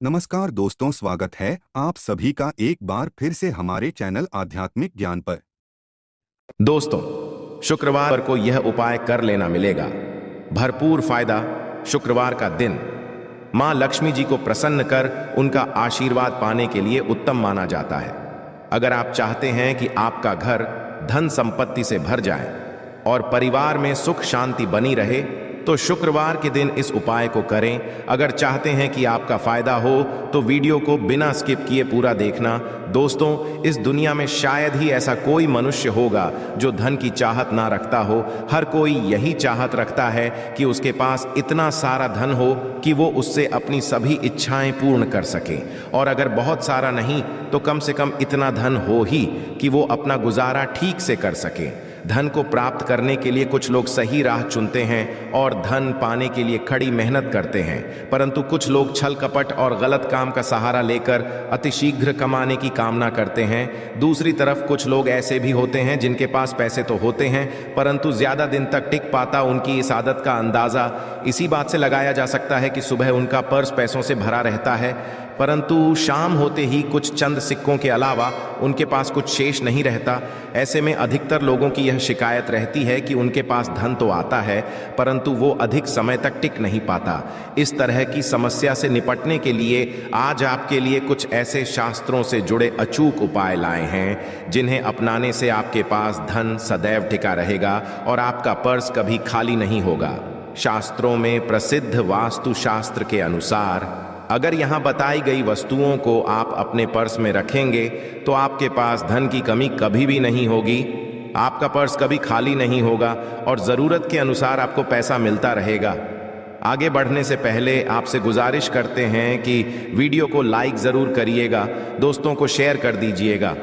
नमस्कार दोस्तों, स्वागत है आप सभी का एक बार फिर से हमारे चैनल आध्यात्मिक ज्ञान पर। दोस्तों, शुक्रवार को यह उपाय कर लेना मिलेगा। भरपूर फायदा। शुक्रवार का दिन मां लक्ष्मी जी को प्रसन्न कर उनका आशीर्वाद पाने के लिए उत्तम माना जाता है। अगर आप चाहते हैं कि आपका घर धन संपत्ति से भर जाए और परिवार में सुख शांति बनी रहे, तो शुक्रवार के दिन इस उपाय को करें। अगर चाहते हैं कि आपका फायदा हो तो वीडियो को बिना स्किप किए पूरा देखना। दोस्तों, इस दुनिया में शायद ही ऐसा कोई मनुष्य होगा जो धन की चाहत ना रखता हो। हर कोई यही चाहत रखता है कि उसके पास इतना सारा धन हो कि वो उससे अपनी सभी इच्छाएं पूर्ण कर सके, और अगर बहुत सारा नहीं तो कम से कम इतना धन हो ही कि वो अपना गुजारा ठीक से कर सके। धन को प्राप्त करने के लिए कुछ लोग सही राह चुनते हैं और धन पाने के लिए कड़ी मेहनत करते हैं, परंतु कुछ लोग छल कपट और गलत काम का सहारा लेकर अतिशीघ्र कमाने की कामना करते हैं। दूसरी तरफ कुछ लोग ऐसे भी होते हैं जिनके पास पैसे तो होते हैं, परंतु ज्यादा दिन तक टिक पाता उनकी इस आदत का अंदाजा इसी बात से लगाया जा सकता है कि सुबह उनका पर्स पैसों से भरा रहता है, परंतु शाम होते ही कुछ चंद सिक्कों के अलावा उनके पास कुछ शेष नहीं रहता। ऐसे में अधिकतर लोगों की यह शिकायत रहती है कि उनके पास धन तो आता है, परंतु वो अधिक समय तक टिक नहीं पाता। इस तरह की समस्या से निपटने के लिए आज आपके लिए कुछ ऐसे शास्त्रों से जुड़े अचूक उपाय लाए हैं, जिन्हें अपनाने से आपके पास धन सदैव टिका रहेगा और आपका पर्स कभी खाली नहीं होगा। शास्त्रों में प्रसिद्ध वास्तु शास्त्र के अनुसार अगर यहाँ बताई गई वस्तुओं को आप अपने पर्स में रखेंगे तो आपके पास धन की कमी कभी भी नहीं होगी, आपका पर्स कभी खाली नहीं होगा और ज़रूरत के अनुसार आपको पैसा मिलता रहेगा। आगे बढ़ने से पहले आपसे गुजारिश करते हैं कि वीडियो को लाइक ज़रूर करिएगा, दोस्तों को शेयर कर दीजिएगा,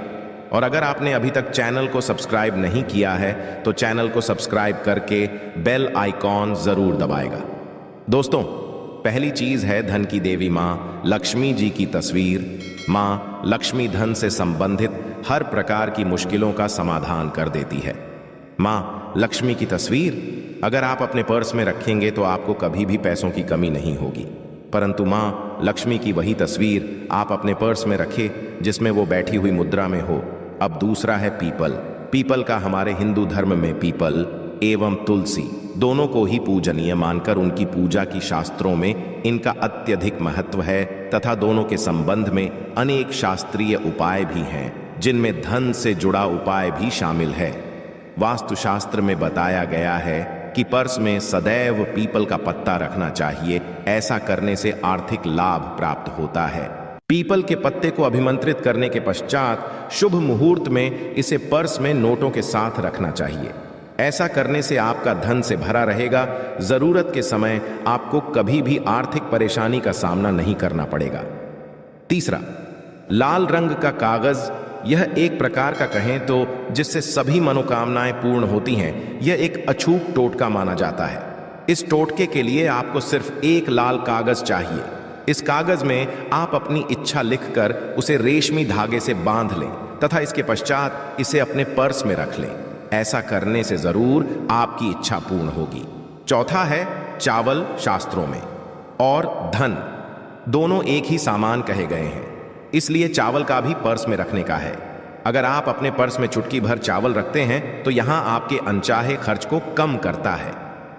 और अगर आपने अभी तक चैनल को सब्सक्राइब नहीं किया है तो चैनल को सब्सक्राइब करके बेल आइकॉन ज़रूर दबाएगा। दोस्तों, पहली चीज है धन की देवी मां लक्ष्मी जी की तस्वीर। मां लक्ष्मी धन से संबंधित हर प्रकार की मुश्किलों का समाधान कर देती है। मां लक्ष्मी की तस्वीर अगर आप अपने पर्स में रखेंगे तो आपको कभी भी पैसों की कमी नहीं होगी, परंतु मां लक्ष्मी की वही तस्वीर आप अपने पर्स में रखें जिसमें वो बैठी हुई मुद्रा में हो। अब दूसरा है पीपल। पीपल का हमारे हिंदू धर्म में पीपल एवं तुलसी दोनों को ही पूजनीय मानकर उनकी पूजा की शास्त्रों में इनका अत्यधिक महत्व है, तथा दोनों के संबंध में अनेक शास्त्रीय उपाय भी हैं, जिनमें धन से जुड़ा उपाय भी शामिल है। वास्तुशास्त्र में बताया गया है कि पर्स में सदैव पीपल का पत्ता रखना चाहिए। ऐसा करने से आर्थिक लाभ प्राप्त होता है। पीपल के पत्ते को अभिमंत्रित करने के पश्चात शुभ मुहूर्त में इसे पर्स में नोटों के साथ रखना चाहिए। ऐसा करने से आपका धन से भरा रहेगा। जरूरत के समय आपको कभी भी आर्थिक परेशानी का सामना नहीं करना पड़ेगा। तीसरा, लाल रंग का कागज। यह एक प्रकार का कहें तो जिससे सभी मनोकामनाएं पूर्ण होती हैं। यह एक अछूत टोटका माना जाता है। इस टोटके के लिए आपको सिर्फ एक लाल कागज चाहिए। इस कागज में आप अपनी इच्छा लिखकर उसे रेशमी धागे से बांध लें तथा इसके पश्चात इसे अपने पर्स में रख लें। ऐसा करने से जरूर आपकी इच्छा पूर्ण होगी। चौथा है चावल। शास्त्रों में और धन दोनों एक ही सामान कहे गए हैं, इसलिए चावल का भी पर्स में रखने का है। अगर आप अपने पर्स में चुटकी भर चावल रखते हैं तो यहां आपके अनचाहे खर्च को कम करता है।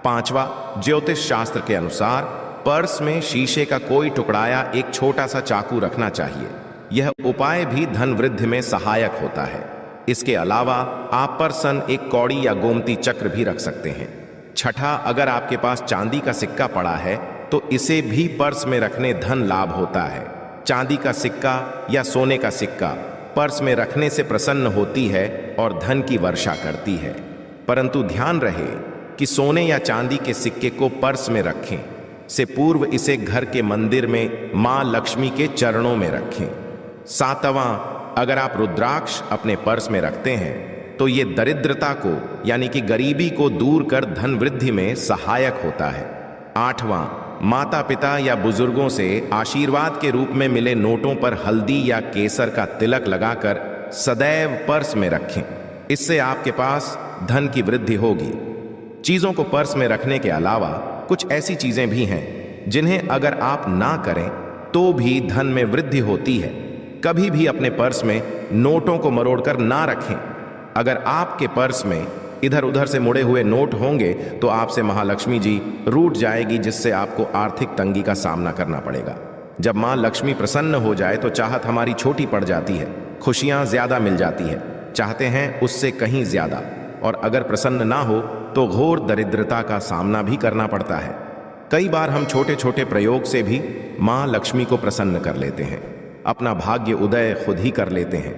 पांचवा, ज्योतिष शास्त्र के अनुसार पर्स में शीशे का कोई टुकड़ाया एक छोटा सा चाकू रखना चाहिए। यह उपाय भी धन वृद्धि में सहायक होता है। इसके अलावा आप पर्सन एक कौड़ी या गोमती चक्र भी रख सकते हैं। छठा, अगर आपके पास चांदी का सिक्का पड़ा है तो इसे भी पर्स में रखने धन लाभ होता है। चांदी का सिक्का या सोने का सिक्का पर्स में रखने से प्रसन्न होती है और धन की वर्षा करती है, परंतु ध्यान रहे कि सोने या चांदी के सिक्के को पर्स में रखें से पूर्व इसे घर के मंदिर में मां लक्ष्मी के चरणों में रखें। सातवां, अगर आप रुद्राक्ष अपने पर्स में रखते हैं तो ये दरिद्रता को यानी कि गरीबी को दूर कर धन वृद्धि में सहायक होता है। आठवां, माता पिता या बुजुर्गों से आशीर्वाद के रूप में मिले नोटों पर हल्दी या केसर का तिलक लगाकर सदैव पर्स में रखें। इससे आपके पास धन की वृद्धि होगी। चीजों को पर्स में रखने के अलावा कुछ ऐसी चीजें भी हैं जिन्हें अगर आप ना करें तो भी धन में वृद्धि होती है। कभी भी अपने पर्स में नोटों को मरोड़कर ना रखें। अगर आपके पर्स में इधर उधर से मुड़े हुए नोट होंगे तो आपसे महालक्ष्मी जी रूठ जाएगी, जिससे आपको आर्थिक तंगी का सामना करना पड़ेगा। जब मां लक्ष्मी प्रसन्न हो जाए तो चाहत हमारी छोटी पड़ जाती है, खुशियां ज्यादा मिल जाती है, चाहते हैं उससे कहीं ज्यादा, और अगर प्रसन्न ना हो तो घोर दरिद्रता का सामना भी करना पड़ता है। कई बार हम छोटे छोटे प्रयोग से भी मां लक्ष्मी को प्रसन्न कर लेते हैं, अपना भाग्य उदय खुद ही कर लेते हैं।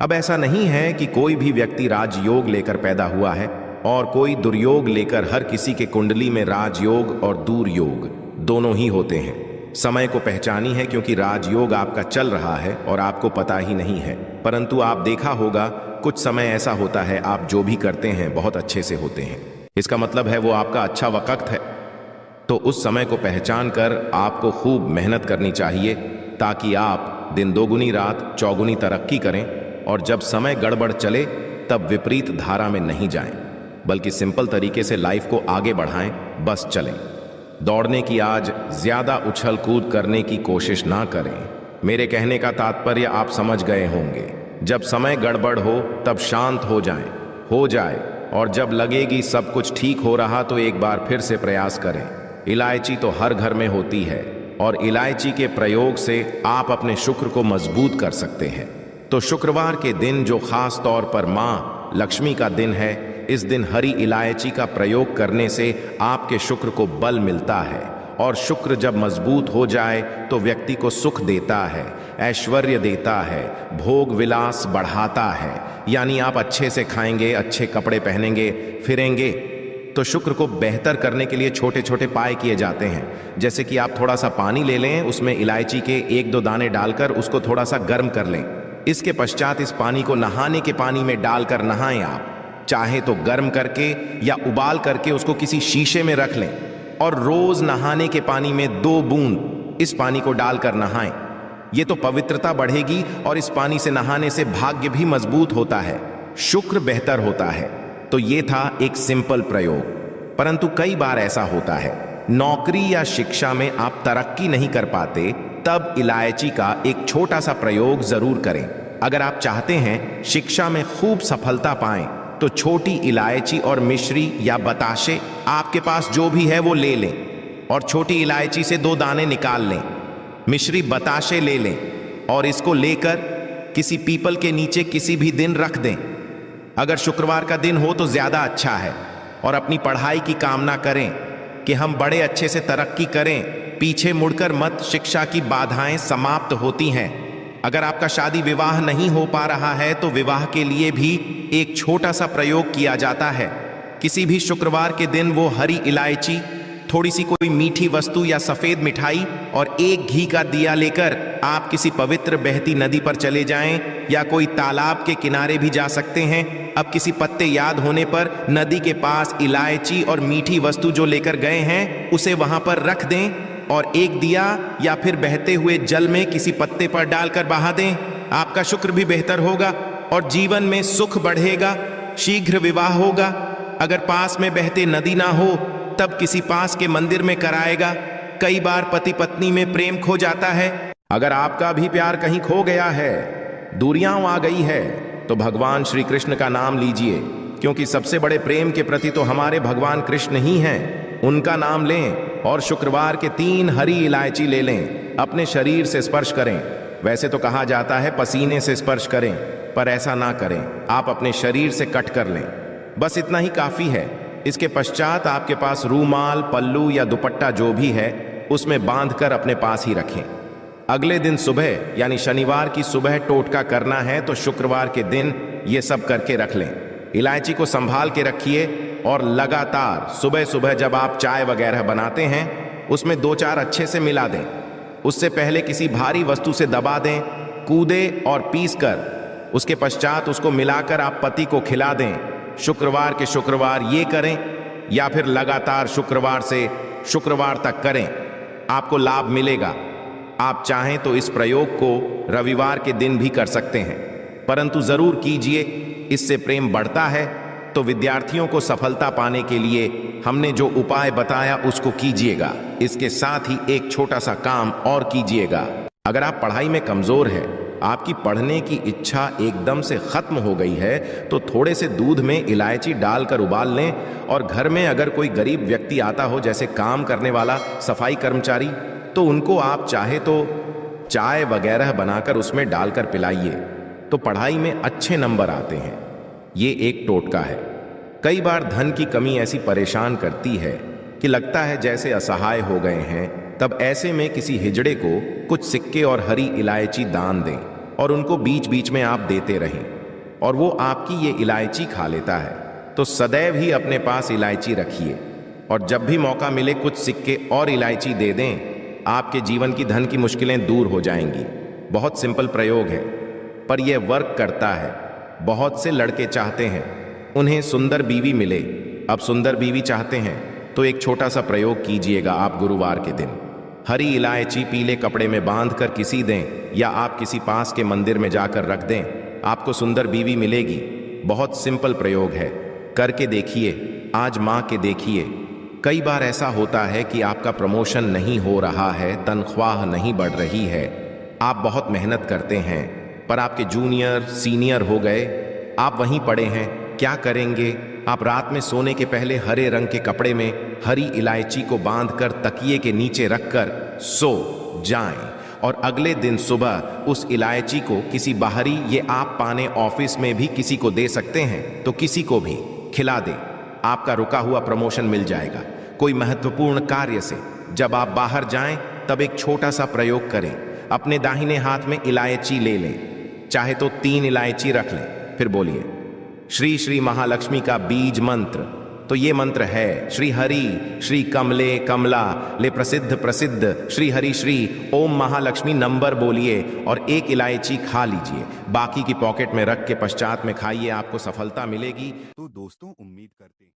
अब ऐसा नहीं है कि कोई भी व्यक्ति राजयोग लेकर पैदा हुआ है और कोई दुर्योग लेकर। हर किसी के कुंडली में राजयोग और दुर्योग दोनों ही होते हैं। समय को पहचानी है, क्योंकि राजयोग आपका चल रहा है और आपको पता ही नहीं है। परंतु आप देखा होगा कुछ समय ऐसा होता है आप जो भी करते हैं बहुत अच्छे से होते हैं, इसका मतलब है वो आपका अच्छा वक्त है। तो उस समय को पहचान कर आपको खूब मेहनत करनी चाहिए, ताकि आप दिन दोगुनी रात चौगुनी तरक्की करें, और जब समय गड़बड़ चले तब विपरीत धारा में नहीं जाएं, बल्कि सिंपल तरीके से लाइफ को आगे बढ़ाएं, बस चलें। दौड़ने की आज ज्यादा उछल कूद करने की कोशिश ना करें। मेरे कहने का तात्पर्य आप समझ गए होंगे। जब समय गड़बड़ हो तब शांत हो जाए, और जब लगेगी सब कुछ ठीक हो रहा तो एक बार फिर से प्रयास करें। इलायची तो हर घर में होती है, और इलायची के प्रयोग से आप अपने शुक्र को मजबूत कर सकते हैं। तो शुक्रवार के दिन, जो खास तौर पर मां लक्ष्मी का दिन है, इस दिन हरी इलायची का प्रयोग करने से आपके शुक्र को बल मिलता है, और शुक्र जब मजबूत हो जाए तो व्यक्ति को सुख देता है, ऐश्वर्य देता है, भोग विलास बढ़ाता है। यानी आप अच्छे से खाएंगे, अच्छे कपड़े पहनेंगे, फिरेंगे। तो शुक्र को बेहतर करने के लिए छोटे छोटे उपाय किए जाते हैं, जैसे कि आप थोड़ा सा पानी ले लें, उसमें इलायची के 1-2 दाने डालकर उसको थोड़ा सा गर्म कर लें। इसके पश्चात इस पानी को नहाने के पानी में डालकर नहाएं। आप चाहे तो गर्म करके या उबाल करके उसको किसी शीशे में रख लें, और रोज नहाने के पानी में 2 बूंद इस पानी को डालकर नहाएं। ये तो पवित्रता बढ़ेगी, और इस पानी से नहाने से भाग्य भी मजबूत होता है, शुक्र बेहतर होता है। तो ये था एक सिंपल प्रयोग। परंतु कई बार ऐसा होता है, नौकरी या शिक्षा में आप तरक्की नहीं कर पाते, तब इलायची का एक छोटा सा प्रयोग जरूर करें। अगर आप चाहते हैं शिक्षा में खूब सफलता पाएं, तो छोटी इलायची और मिश्री या बताशे, आपके पास जो भी है वो ले लें, और छोटी इलायची से 2 दाने निकाल लें, मिश्री बताशे ले लें, और इसको लेकर किसी पीपल के नीचे किसी भी दिन रख दें। अगर शुक्रवार का दिन हो तो ज्यादा अच्छा है, और अपनी पढ़ाई की कामना करें कि हम बड़े अच्छे से तरक्की करें, पीछे मुड़कर मत, शिक्षा की बाधाएं समाप्त होती हैं। अगर आपका शादी विवाह नहीं हो पा रहा है तो विवाह के लिए भी एक छोटा सा प्रयोग किया जाता है। किसी भी शुक्रवार के दिन वो हरी इलायची, थोड़ी सी कोई मीठी वस्तु या सफेद मिठाई और 1 घी का दिया लेकर आप किसी पवित्र बहती नदी पर चले जाएं, या कोई तालाब के किनारे भी जा सकते हैं। अब किसी पत्ते याद होने पर नदी के पास इलायची और मीठी वस्तु जो लेकर गए हैं उसे वहां पर रख दें, और 1 दिया या फिर बहते हुए जल में किसी पत्ते पर डालकर बहा दें। आपका शुक्र भी बेहतर होगा और जीवन में सुख बढ़ेगा, शीघ्र विवाह होगा। अगर पास में बहते नदी ना हो तब किसी पास के मंदिर में कराएगा। कई बार पति पत्नी में प्रेम खो जाता है। अगर आपका भी प्यार कहीं खो गया है, दूरियां आ गई है, तो भगवान श्री कृष्ण का नाम लीजिए, क्योंकि सबसे बड़े प्रेम के प्रति तो हमारे भगवान कृष्ण ही हैं। उनका नाम लें और शुक्रवार के 3 हरी इलायची ले लें, अपने शरीर से स्पर्श करें। वैसे तो कहा जाता है पसीने से स्पर्श करें, पर ऐसा ना करें, आप अपने शरीर से कट कर लें, बस इतना ही काफी है। इसके पश्चात आपके पास रूमाल, पल्लू या दुपट्टा जो भी है उसमें बांधकर अपने पास ही रखें। अगले दिन सुबह यानी शनिवार की सुबह टोटका करना है, तो शुक्रवार के दिन ये सब करके रख लें। इलायची को संभाल के रखिए, और लगातार सुबह सुबह जब आप चाय वगैरह बनाते हैं उसमें 2-4 अच्छे से मिला दें। उससे पहले किसी भारी वस्तु से दबा दें, कूदे और पीस कर, उसके पश्चात उसको मिलाकर आप पति को खिला दें। शुक्रवार के शुक्रवार ये करें, या फिर लगातार शुक्रवार से शुक्रवार तक करें, आपको लाभ मिलेगा। आप चाहें तो इस प्रयोग को रविवार के दिन भी कर सकते हैं, परंतु जरूर कीजिए, इससे प्रेम बढ़ता है। तो विद्यार्थियों को सफलता पाने के लिए हमने जो उपाय बताया उसको कीजिएगा। इसके साथ ही एक छोटा सा काम और कीजिएगा। अगर आप पढ़ाई में कमजोर है, आपकी पढ़ने की इच्छा एकदम से खत्म हो गई है, तो थोड़े से दूध में इलायची डालकर उबाल लें और घर में अगर कोई गरीब व्यक्ति आता हो, जैसे काम करने वाला, सफाई कर्मचारी, तो उनको आप चाहे तो चाय वगैरह बनाकर उसमें डालकर पिलाइए, तो पढ़ाई में अच्छे नंबर आते हैं। ये एक टोटका है। कई बार धन की कमी ऐसी परेशान करती है कि लगता है जैसे असहाय हो गए हैं। तब ऐसे में किसी हिजड़े को कुछ सिक्के और हरी इलायची दान दें और उनको बीच बीच में आप देते रहें और वो आपकी ये इलायची खा लेता है। तो सदैव ही अपने पास इलायची रखिए और जब भी मौका मिले कुछ सिक्के और इलायची दे दें, आपके जीवन की धन की मुश्किलें दूर हो जाएंगी। बहुत सिंपल प्रयोग है, पर यह वर्क करता है। बहुत से लड़के चाहते हैं उन्हें सुंदर बीवी मिले। अब सुंदर बीवी चाहते हैं तो एक छोटा सा प्रयोग कीजिएगा। आप गुरुवार के दिन हरी इलायची पीले कपड़े में बांधकर किसी दें या आप किसी पास के मंदिर में जाकर रख दें, आपको सुंदर बीवी मिलेगी। बहुत सिंपल प्रयोग है, करके देखिए, आजमा के देखिए। कई बार ऐसा होता है कि आपका प्रमोशन नहीं हो रहा है, तनख्वाह नहीं बढ़ रही है, आप बहुत मेहनत करते हैं पर आपके जूनियर सीनियर हो गए, आप वहीं पड़े हैं। क्या करेंगे? आप रात में सोने के पहले हरे रंग के कपड़े में हरी इलायची को बांधकर तकिए के नीचे रखकर सो जाएं और अगले दिन सुबह उस इलायची को किसी बाहरी, ये आप पाने ऑफिस में भी किसी को दे सकते हैं, तो किसी को भी खिला दें। आपका रुका हुआ प्रमोशन मिल जाएगा। कोई महत्वपूर्ण कार्य से जब आप बाहर जाएं तब एक छोटा सा प्रयोग करें। अपने दाहिने हाथ में इलायची ले लें, चाहे तो 3 इलायची रख लें, फिर बोलिए श्री श्री महालक्ष्मी का बीज मंत्र। तो ये मंत्र है श्री हरि श्री कमले कमला ले प्रसिद्ध प्रसिद्ध श्री हरि श्री ओम महालक्ष्मी। नंबर बोलिए और 1 इलायची खा लीजिए, बाकी की पॉकेट में रख के पश्चात में खाइए, आपको सफलता मिलेगी। तो दोस्तों, उम्मीद करते हैं